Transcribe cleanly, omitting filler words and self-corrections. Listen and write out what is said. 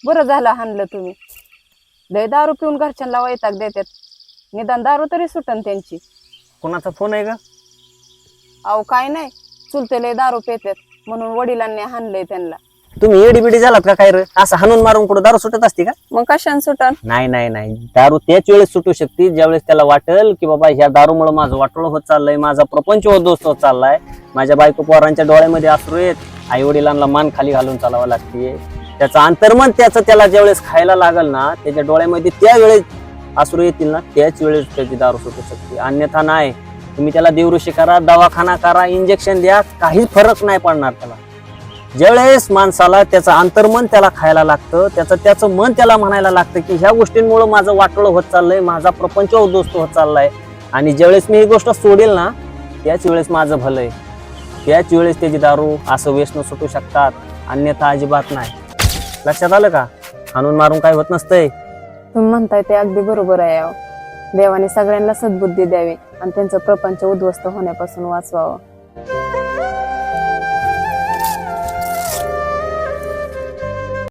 बरं झालं हाणलं तुम्ही. लय दारू पिऊन घरच्यांना वैताग देतात. निदान दारू तरी सुटन त्यांची. कोणाचा फोन आहे का? अहो काय नाही, चुलते लय दारू पितात म्हणून वडिलांनी हाणलंय त्यांना. तुम्ही एडीबिडी झालात का काय रे? असं हाणून मारून कुठं दारू सुटत असते का? मग कशाने सुटन? नाही नाही नाही, दारू त्याच वेळेस सुटू शकते ज्यावेळेस त्याला वाटेल की बाबा ह्या दारूमुळे माझं वाटोळ होत चाललंय, माझा प्रपंच उद्ध्वस्त होत चाललाय, माझ्या बायको पोरांच्या डोळ्यामध्ये अश्रू येत, आई वडिलांना मान खाली घालून चालावं लागते. त्याचं अंतर्मन त्याला ज्यावेळेस खायला लागल ना, त्याच्या डोळ्यामध्ये त्यावेळेस अश्रू येतील ना, त्याच वेळेस त्याची दारू सुटू शकते. अन्यथा नाही. तुम्ही त्याला देवऋषी करा, दवाखाना करा, इंजेक्शन द्या, काहीच फरक नाही पडणार त्याला. ज्यावेळेस माणसाला त्याचं अंतर्मन त्याला खायला लागतं, त्याचं मन त्याला म्हणायला लागतं की ह्या गोष्टींमुळे माझं वाटोळ होत चाललंय, माझा प्रपंच उद्ध्वस्त होत चाललाय, आणि ज्यावेळेस मी ही गोष्ट सोडेल ना, त्याच वेळेस माझं भलंय, त्याच वेळेस त्याची दारू असं व्यसन सुटू शकतात. अन्यथा अजिबात नाही. लक्षात आलं का? हाणून मारून काय होत नसतंय. तुम्ही म्हणताय ते अगदी बरोबर आहे अहो. देवाने सगळ्यांना सद्बुद्धी द्यावी आणि त्यांचं प्रपंच उद्ध्वस्त होण्यापासून वाचवावं.